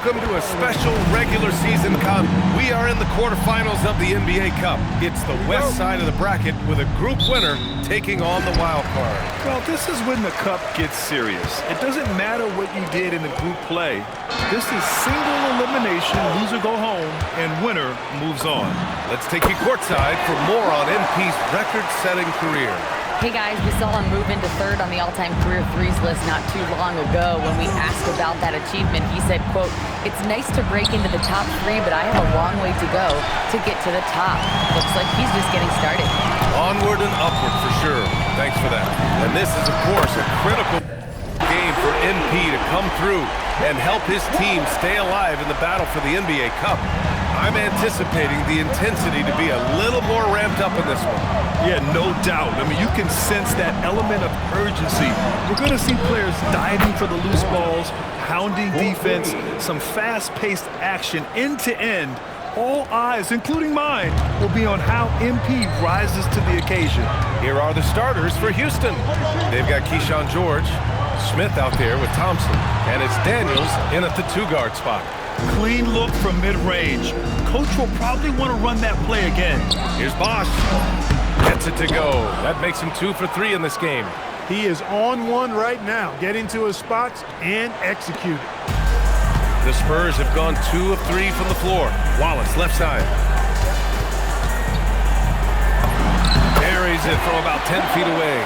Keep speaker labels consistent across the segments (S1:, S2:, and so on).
S1: Welcome to a special regular season comp. We are in the quarterfinals of the NBA Cup. It's the west side of the bracket with a group winner taking on the wild card.
S2: Well, this is when the Cup gets serious. It doesn't matter what you did in the group play. This is single elimination, loser go home, and winner moves on.
S1: Let's take you courtside for more on MP's record-setting career.
S3: Hey guys, we saw him move into third on the all-time career threes list not too long ago. When we asked about that achievement, he said, quote, "It's nice to break into the top three, but I have a long way to go to get to the top." Looks like he's just getting started.
S1: Onward and upward for sure. Thanks for that. And this is, of course, a critical game for MP to come through and help his team stay alive in the battle for the NBA Cup. I'm anticipating the intensity to be a little more ramped up in this one.
S2: Yeah, no doubt. I mean, you can sense that element of urgency. We're going to see players diving for the loose balls, hounding defense, some fast-paced action end-to-end. All eyes, including mine, will be on how MP rises to the occasion.
S1: Here are the starters for Houston. They've got Keyshawn George, Smith out there with Thompson, and it's Daniels in at the two-guard spot.
S2: Clean look from mid-range. Coach will probably want to run that play again.
S1: Here's Bosch. Gets it to go. That makes him 2 for 3 in this game.
S4: He is on one right now, getting to his spots and executing.
S1: The Spurs have gone 2 of 3 from the floor. Wallace, left side. Buries it from about 10 feet away.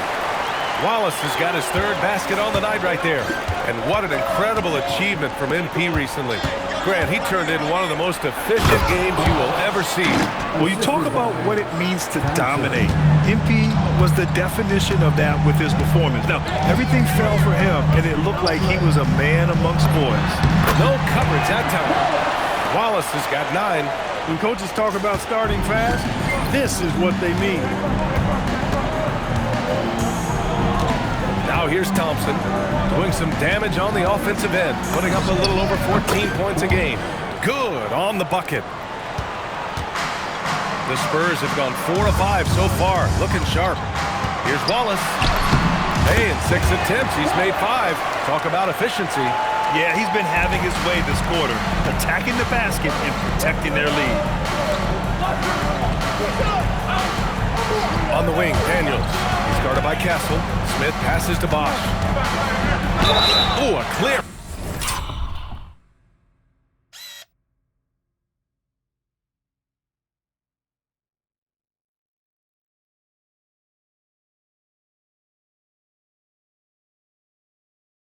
S1: Wallace has got his third basket on the night right there. And what an incredible achievement from MP recently. Grant, he turned in one of the most efficient games you will ever see.
S2: Well, you talk about what it means to dominate. MP was the definition of that with his performance. Now, everything fell for him, and it looked like he was a man amongst boys.
S1: No coverage that time. Wallace has got 9.
S4: When coaches talk about starting fast, this is what they mean.
S1: Now here's Thompson doing some damage on the offensive end, putting up a little over 14 points a game. Good on the bucket. The Spurs have gone 4 of 5 so far, looking sharp. Here's Wallace. Hey, in 6 attempts, he's made 5. Talk about efficiency.
S2: Yeah, he's been having his way this quarter, attacking the basket and protecting their lead.
S1: On the wing, Daniels. He's guarded by Castle. Smith passes to Bosch. Oh, a clear.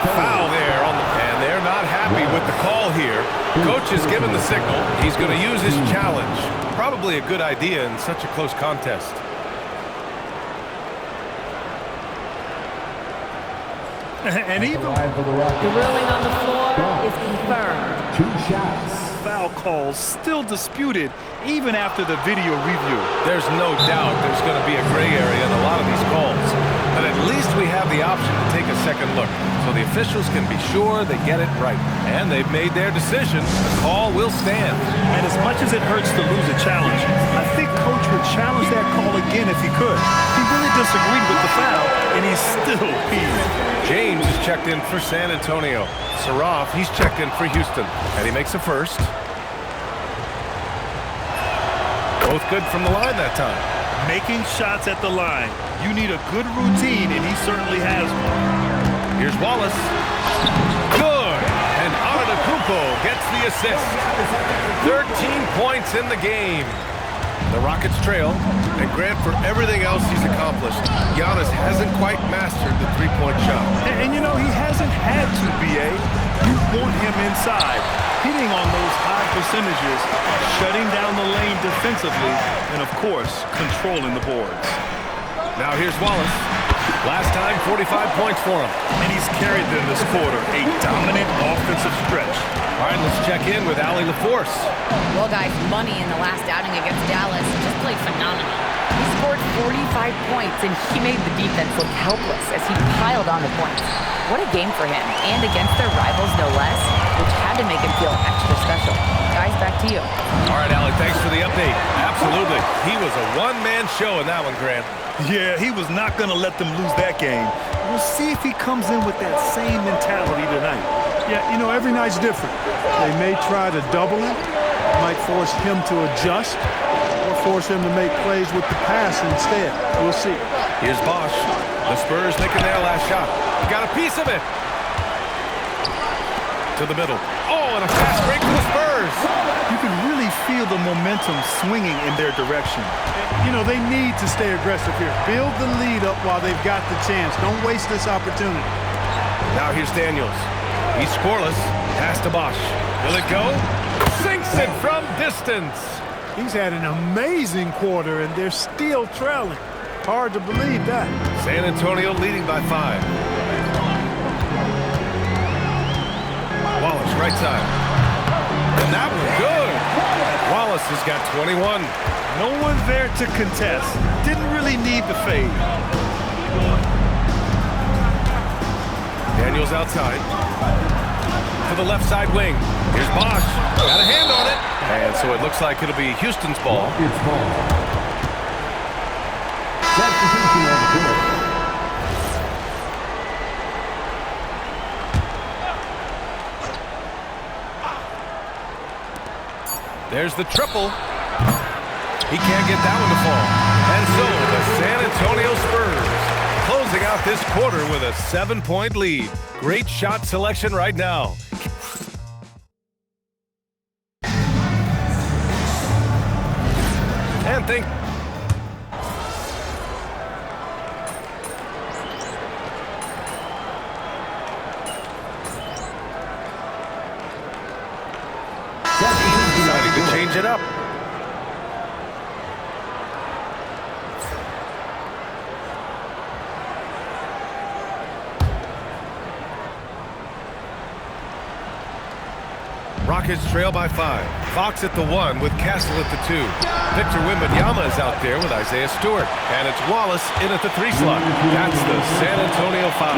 S1: Foul there on the, and they're not happy with the call here. Coach has given the signal. He's going to use his challenge. Probably a good idea in such a close contest.
S2: And even
S3: The ruling on the floor is confirmed.
S4: 2 shots.
S2: foul calls still disputed even after the video review.
S1: There's no doubt there's going to be a gray area in a lot of these calls. But at least we have the option to take a second look, so the officials can be sure they get it right. And they've made their decision. The call will stand.
S2: And as much as it hurts to lose a challenge, I think Coach would challenge that call again if he could. He really disagreed with the foul, and he's still peeved.
S1: James is checked in for San Antonio. Saraf, he's checked in for Houston. And he makes a first. Both good from the line that time.
S2: Making shots at the line. You need a good routine, and he certainly has one.
S1: Here's Wallace. Good. And Antetokounmpo gets the assist. 13 points in the game. The Rockets trail. And Grant, for everything else he's accomplished, Giannis hasn't quite mastered the three-point shot.
S2: And you know, he hasn't had to, B.A. You want him inside, hitting on those high percentages, shutting down the lane defensively, and, of course, controlling the boards.
S1: Now here's Wallace. Last time, 45 points for him.
S2: And he's carried them this quarter, a dominant offensive stretch.
S1: All right, let's check in with Allie LaForce.
S3: Well, guys, Money in the last outing against Dallas just played phenomenal. He scored 45 points, and he made the defense look helpless as he piled on the points. What a game for him, and against their rivals, no less, which had to make him feel extra special. Guys, back to you.
S1: All right, Allie, thanks for the update. Absolutely. He was a one-man show in that one, Grant.
S2: Yeah, he was not going to let them lose that game. We'll see if he comes in with that same mentality tonight.
S4: Yeah, you know, every night's different. They may try to double him, might force him to adjust, or force him to make plays with the pass instead. We'll see.
S1: Here's Bosch. The Spurs making their last shot. Got a piece of it. To the middle. Oh, and a fast break for the Spurs.
S2: You can really feel the momentum swinging in their direction.
S4: You know, they need to stay aggressive here. Build the lead up while they've got the chance. Don't waste this opportunity.
S1: Now here's Daniels. He's scoreless. Pass to Bosch. Will it go? Sinks it from distance.
S4: He's had an amazing quarter, and they're still trailing. Hard to believe that.
S1: San Antonio leading by 5. Wallace, right side. And that was good. Wallace has got 21.
S2: No one's there to contest. Didn't really need the fade.
S1: Daniels outside. To the left side wing. Here's Bosch. Got a hand on it. And so it looks like it'll be Houston's ball.
S5: It's ball. Substitution on the court.
S1: There's the triple. He can't get that one to fall. And so the San Antonio Spurs closing out this quarter with a 7-point lead. Great shot selection right now. And think. Decided to change it up. Rockets trail by 5. Fox at the 1 with Castle at the 2. Victor Wembanyama is out there with Isaiah Stewart. And it's Wallace in at the 3 slot. That's the San Antonio 5.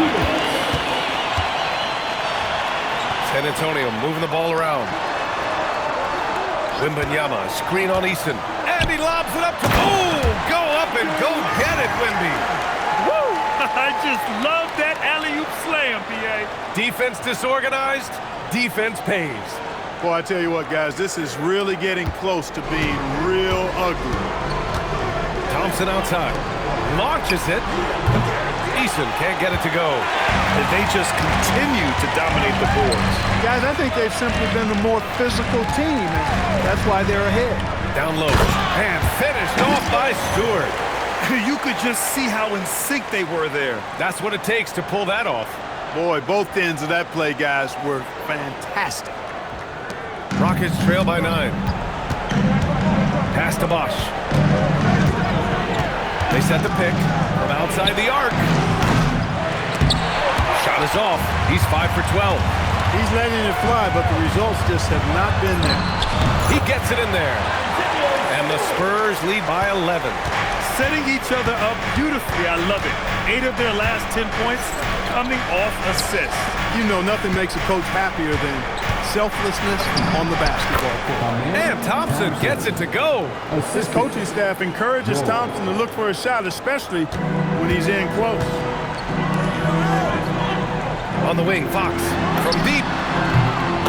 S1: San Antonio moving the ball around. Wembanyama, screen on Eason. And he lobs it up to, go up and go get it, Wemby.
S2: Woo! I just love that alley-oop slam, B.A.
S1: Defense disorganized, defense pays.
S4: Boy, I tell you what, guys, this is really getting close to being real ugly.
S1: Thompson outside. Launches it. Eason can't get it to go.
S2: And they just continue to dominate the boards.
S4: Guys, I think they've simply been the more physical team, and that's why they're ahead.
S1: Down low. And finished off by Stewart.
S2: You could just see how in sync they were there.
S1: That's what it takes to pull that off.
S4: Boy, both ends of that play, guys, were fantastic.
S1: Rockets trail by 9. Pass to Bosch. They set the pick from outside the arc. Shot is off. He's 5 for 12.
S4: He's letting it fly, but the results just have not been there.
S1: He gets it in there. And the Spurs lead by 11.
S2: Setting each other up beautifully. I love it. 8 of their last 10 points coming off assists.
S4: You know, nothing makes a coach happier than selflessness on the basketball court.
S1: And Thompson gets it to go.
S4: This coaching staff encourages Thompson to look for a shot, especially when he's in close.
S1: On the wing, Fox from deep.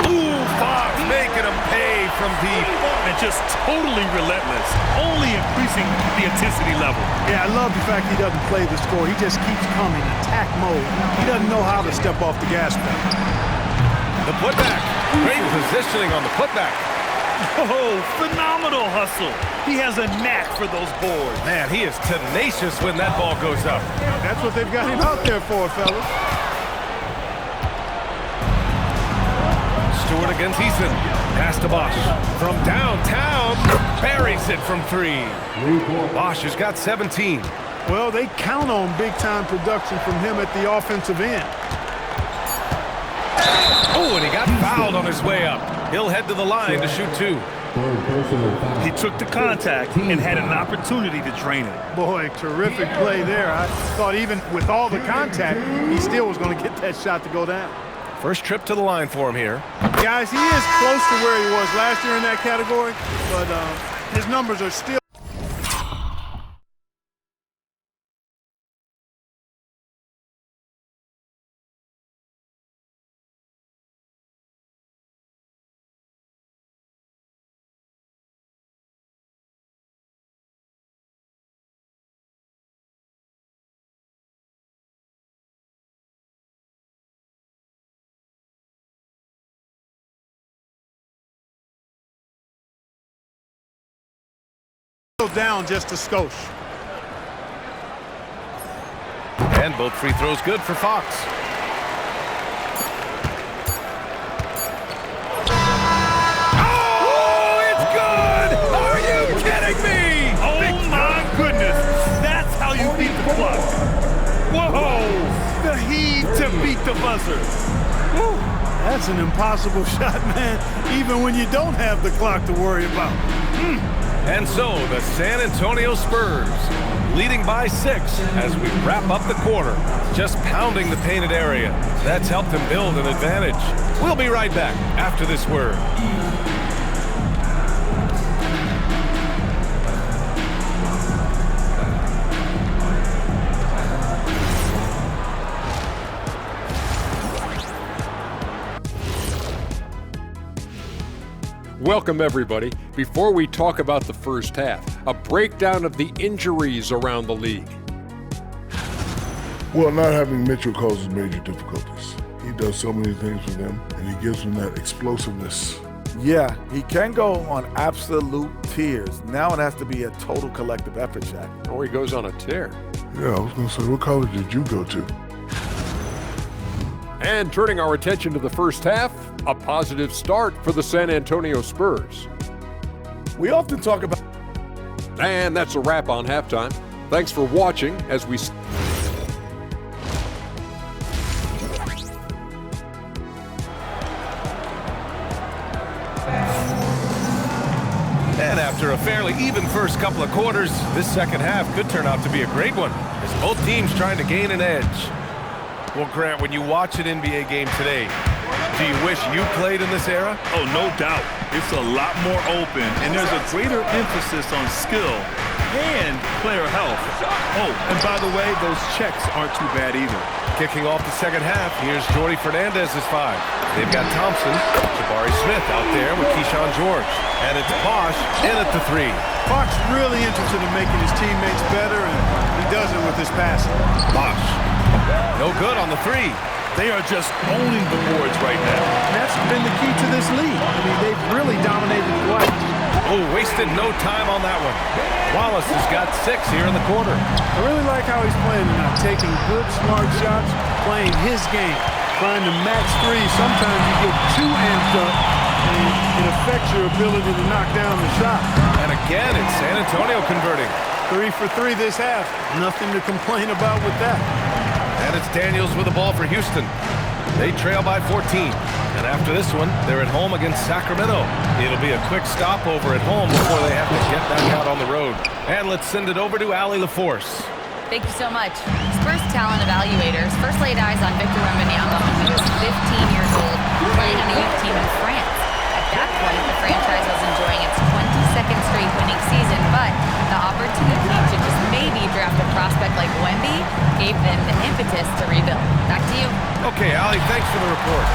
S1: Ooh, Fox making making them pay from deep.
S2: And just totally relentless, only increasing the intensity level.
S4: Yeah, I love the fact he doesn't play the score. He just keeps coming, attack mode. He doesn't know how to step off the gas pedal.
S1: The putback. Great positioning on the putback.
S2: Oh, phenomenal hustle. He has a knack for those boards.
S1: Man, he is tenacious when that ball goes up.
S4: That's what they've got him out there for, fellas.
S1: Stewart against Eason. Pass to Bosch. From downtown, buries it from 3. Bosch has got 17.
S4: Well, they count on big-time production from him at the offensive end.
S1: Oh, and he got fouled on his way up. He'll head to the line to shoot 2.
S2: He took the contact and had an opportunity to drain it.
S4: Boy, terrific play there. I thought even with all the contact, he still was going to get that shot to go down.
S1: First trip to the line for him here.
S4: Guys, he is close to where he was last year in that category, but his numbers are still... down just a skosh.
S1: And both free throws good for Fox. Oh, it's good! Are you kidding me?
S2: Oh my goodness, that's how you beat the clock. Whoa, the heave to beat the buzzer.
S4: Woo. That's an impossible shot, man, even when you don't have the clock to worry about.
S1: And so the San Antonio Spurs leading by 6 as we wrap up the quarter, just pounding the painted area. That's helped them build an advantage. We'll be right back after this word.
S6: Welcome, everybody. Before we talk about the first half, a breakdown of the injuries around the league.
S7: Well, not having Mitchell causes major difficulties. He does so many things for them, and he gives them that explosiveness.
S8: Yeah, he can go on absolute tears. Now it has to be a total collective effort, Shaq.
S6: Or he goes on a tear.
S7: Yeah, I was going to say, what college did you go to?
S6: And turning our attention to the first half, a positive start for the San Antonio Spurs.
S8: We often talk about...
S6: And that's a wrap on halftime. Thanks for watching as we...
S1: And after a fairly even first couple of quarters, this second half could turn out to be a great one as both teams trying to gain an edge. Well, Grant, when you watch an NBA game today, do you wish you played in this era?
S2: Oh, no doubt. It's a lot more open, and there's a greater emphasis on skill and player health. Oh, and by the way, those checks aren't too bad either.
S1: Kicking off the second half, here's Jordy Fernandez's 5. They've got Thompson, Jabari Smith out there with Keyshawn George. And it's Bosch in at the 3.
S4: Fox really interested in making his teammates better, and he does it with his passing.
S1: Bosch, no good on the 3.
S2: They are just owning the boards right now.
S4: That's been the key to this league. I mean, they've really dominated the glass.
S1: Oh, wasted no time on that one. Wallace has got 6 here in the quarter.
S4: I really like how he's playing tonight, taking good, smart shots, playing his game, trying to match 3. Sometimes you get too amped up, and it affects your ability to knock down the shot.
S1: And again, it's San Antonio converting.
S4: 3 for 3 this half. Nothing to complain about with that.
S1: And it's Daniels with the ball for Houston. They trail by 14. And after this one, they're at home against Sacramento. It'll be a quick stopover at home before they have to get back out on the road. And let's send it over to Allie LaForce.
S3: Thank you so much. Spurs talent evaluators first laid eyes on Victor Wembanyama when he was 15 years old, playing on a youth team in France. At that point, the franchise was enjoying its 22nd straight winning season, but the opportunity to just maybe draft a prospect like Wemby gave them the impetus to rebuild. Back to you.
S1: Okay, Allie, thanks for the report.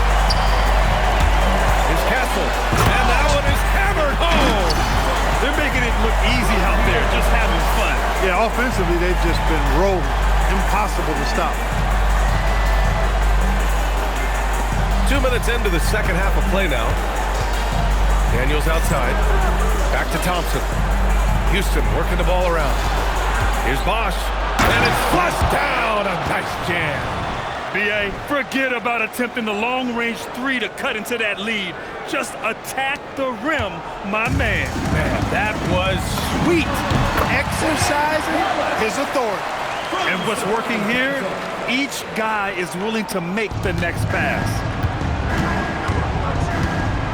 S1: Here's Castle. And
S4: Yeah, offensively, they've just been rolling. Impossible to stop.
S1: 2 minutes into the second half of play now. Daniels outside. Back to Thompson. Houston working the ball around. Here's Bosch. And it's flushed down. A nice jam.
S2: B.A., forget about attempting the long-range three to cut into that lead. Just attack the rim, my man.
S1: Man, that was sweet.
S4: Exercising his authority.
S2: And what's working here, each guy is willing to make the next pass.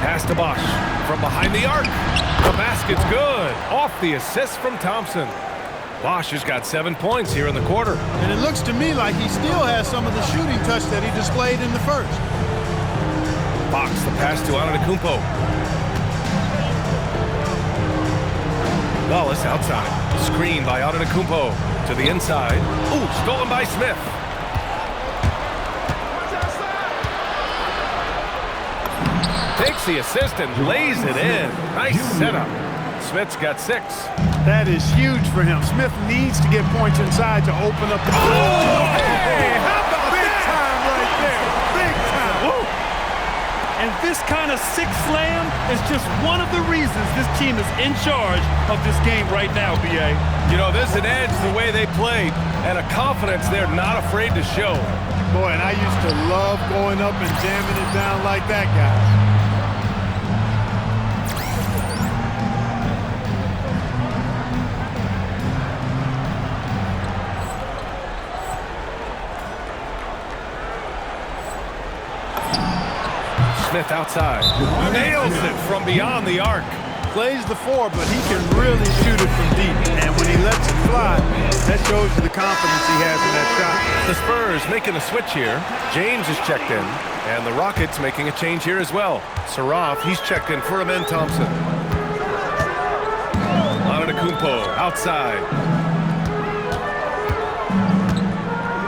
S1: Pass to Bosch from behind the arc. The basket's good. Off the assist from Thompson. Bosch has got 7 points here in the quarter.
S4: And it looks to me like he still has some of the shooting touch that he displayed in the first.
S1: Fox, the pass to Antetokounmpo. Wallace outside. Screen by Antetokounmpo. To the inside. Ooh, stolen by Smith. Takes the assist and lays it in. Nice setup. Smith's got 6.
S4: That is huge for him. Smith needs to get points inside to open up the
S1: Oh, hey, how about
S4: big
S1: that?
S4: time right there. Big time.
S2: Woo! And this kind of six slam is just one of the reasons this team is in charge of this game right now, B.A.
S1: You know, there's an edge the way they play and a confidence they're not afraid to show.
S4: Boy, and I used to love going up and jamming it down like that, guys.
S1: Smith outside. Nails it from beyond the arc.
S4: Plays the 4, but he can really shoot it from deep. And when he lets it fly, that shows you the confidence he has in that shot.
S1: The Spurs making a switch here. James is checked in. And the Rockets making a change here as well. Saraf, he's checked in for Amen Thompson. Antetokounmpo outside.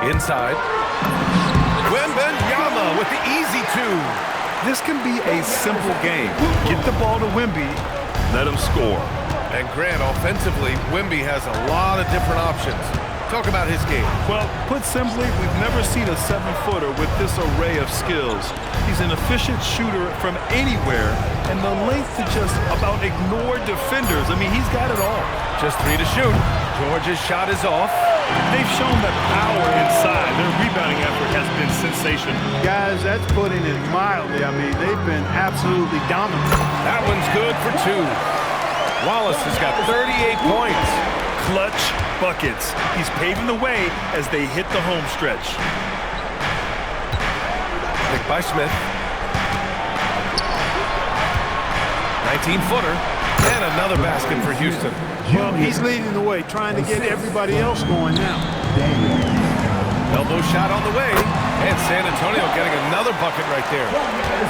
S1: Inside. Wembanyama with the easy 2.
S2: This can be a simple game. Get the ball to Wemby, let him score.
S1: And Grant, offensively, Wemby has a lot of different options. Talk about his game.
S2: Well, put simply, we've never seen a 7-footer with this array of skills. He's an efficient shooter from anywhere, and the length to just about ignore defenders. I mean, he's got it all.
S1: Just 3 to shoot. George's shot is off.
S2: They've shown that power inside. Their rebounding effort has been sensational.
S4: Guys, that's putting it mildly. I mean, they've been absolutely dominant.
S1: That one's good for 2. Wallace has got 38 points.
S2: Clutch buckets. He's paving the way as they hit the home stretch.
S1: Picked by Smith. 19-footer. And another basket for Houston.
S4: Well, he's leading the way, trying to get everybody else going now.
S1: Elbow shot on the way. And San Antonio getting another bucket right there.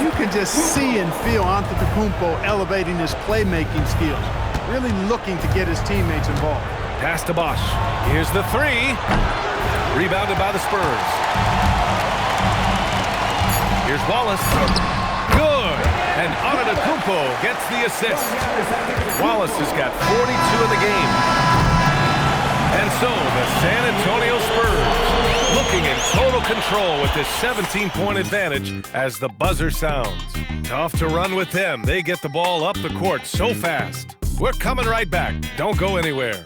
S4: You can just see and feel Antetokounmpo elevating his playmaking skills, really looking to get his teammates involved.
S1: Pass to Bosch. Here's the 3. Rebounded by the Spurs. Here's Wallace. Good. And Antetokounmpo gets the assist. Wallace has got 42 in the game. And so the San Antonio Spurs looking in total control with this 17-point advantage as the buzzer sounds. Tough to run with them. They get the ball up the court so fast. We're coming right back. Don't go anywhere.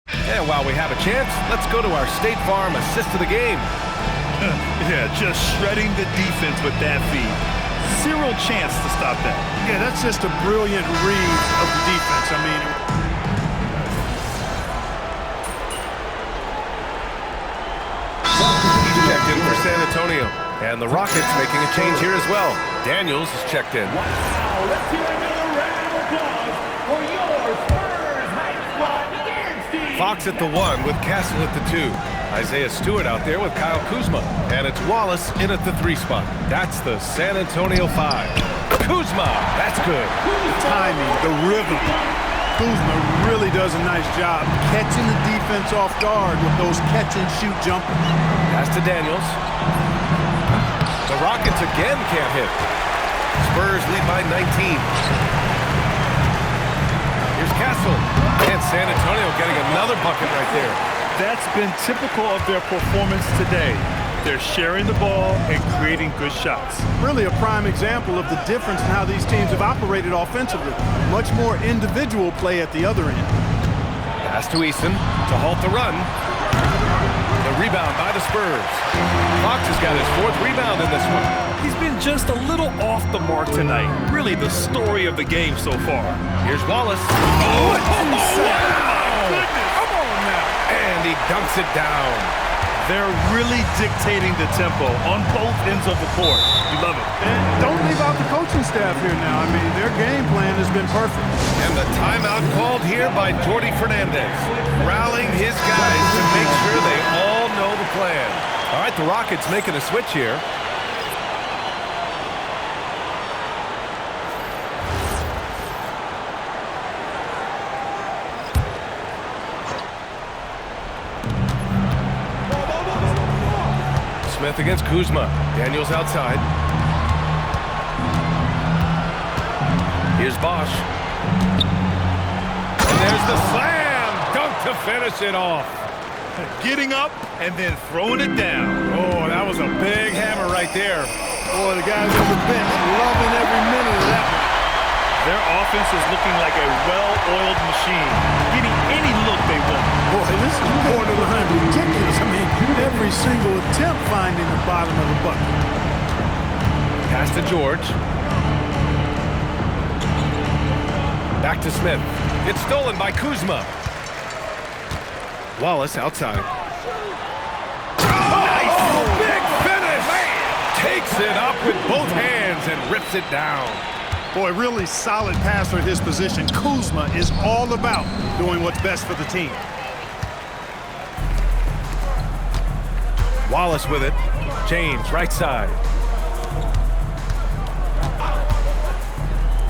S1: And while we have a chance, let's go to our State Farm assist of the game.
S2: Yeah, just shredding the defense with that feed. Zero chance to stop that.
S4: Yeah, that's just a brilliant read of the defense. I mean,
S1: he's checked in for San Antonio. And the Rockets making a change here as well. Daniels is checked in.
S5: Wow, let's hear another round of applause for your Spurs Hype Squad against
S1: Fox at the 1 with Castle at the 2. Isaiah Stewart out there with Kyle Kuzma. And it's Wallace in at the 3 spot. That's the San Antonio 5. Kuzma, that's good.
S4: the timing, the rhythm. Kuzma really does a nice job catching the defense off guard with those catch-and-shoot jumpers.
S1: Pass to Daniels. The Rockets again can't hit. Spurs lead by 19. Here's Castle. And another bucket right there.
S2: That's been typical of their performance today. They're sharing the ball and creating good shots.
S4: Really a prime example of the difference in how these teams have operated offensively. Much more individual play at the other end.
S1: Pass to Eason to halt the run. The rebound by the Spurs. Fox has got his 4th rebound in this one.
S2: He's been just a little off the mark tonight. Really the story of the game so far.
S1: Here's Wallace.
S2: Oh,
S1: wow!
S2: goodness.
S1: Come on now. And he dunks it down.
S2: They're really dictating the tempo on both ends of the court. You love it.
S4: And don't leave out the coaching staff here now. I mean, their game plan has been perfect.
S1: And the timeout called here by Jordi Fernandez, rallying his guys to make sure they all know the plan. All right, the Rockets making a switch here. Smith against Kuzma. Daniels outside. Here's Bosch. And there's the slam dunk to finish it off.
S2: Getting up and then throwing it down.
S1: Oh, that was a big hammer right there.
S4: Boy, the guys on the bench loving every minute of that one.
S2: Their offense is looking like a well-oiled machine, getting any look they want.
S4: Boy, this is borderline ridiculous. I mean, every single attempt finding the bottom of the bucket.
S1: Pass to George. Back to Smith. It's stolen by Kuzma. Wallace outside. Nice! Big finish! Takes it up with both hands and rips it down.
S4: Boy, really solid passer at his position. Kuzma is all about doing what's best for the team.
S1: Wallace with it. James, right side.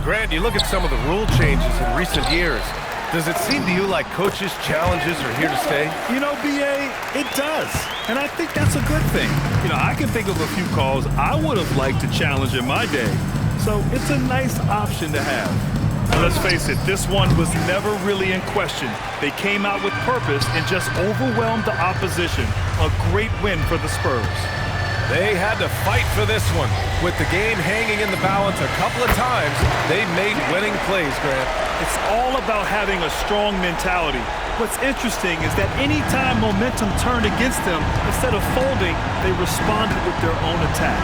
S1: Grant, you look at some of the rule changes in recent years. Does it seem to you like coaches' challenges are here to stay?
S2: You know, B.A., it does. And I think that's a good thing. You know, I can think of a few calls I would have liked to challenge in my day. So it's a nice option to have. And let's face it, this one was never really in question. They came out with purpose and just overwhelmed the opposition. A great win for the Spurs.
S1: They had to fight for this one. With the game hanging in the balance a couple of times, they made winning plays, Grant.
S2: It's all about having a strong mentality. What's interesting is that anytime momentum turned against them, instead of folding, they responded with their own attack.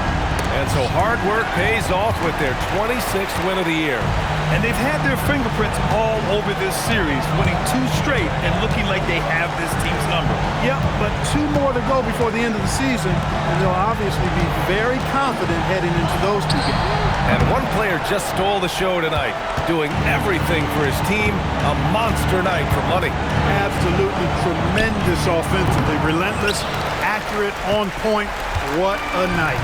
S1: And so hard work pays off with their 26th win of the year.
S2: And they've had their fingerprints all over this series, winning 2 straight and looking like they have this team's number.
S4: Yep, but 2 more to go before the end of the season, and they'll obviously be very confident heading into those 2 games.
S1: And one player just stole the show tonight, doing everything for his team. A monster night for Money.
S4: Absolutely tremendous offensively. Relentless, accurate, on point. What a night.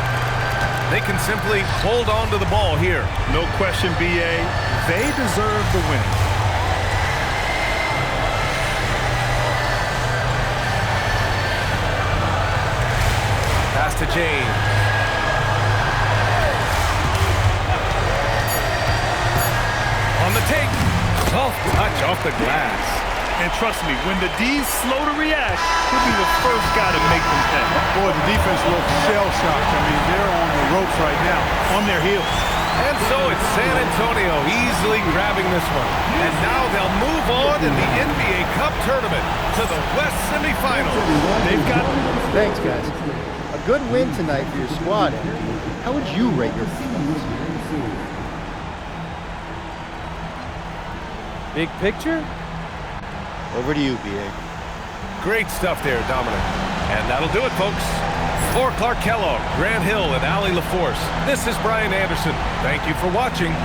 S1: They can simply hold on to the ball here.
S2: No question, B.A. They deserve the win.
S1: Pass to James. On the take. Soft touch off the glass.
S2: And trust me, when the D's slow to react, he'll be the first guy to make them pay.
S4: Boy, the defense looks shell-shocked. I mean, they're on the ropes right now, on their heels.
S1: And so it's San Antonio easily grabbing this one. And now they'll move on in the NBA Cup tournament to the West semifinals.
S2: They've got...
S9: Thanks, guys. A good win tonight for your squad. How would you rate your performance?
S10: Big picture?
S9: Over to you, B.A.
S1: Great stuff there, Dominic. And that'll do it, folks. For Clark Kellogg, Grant Hill, and Allie LaForce, this is Brian Anderson. Thank you for watching.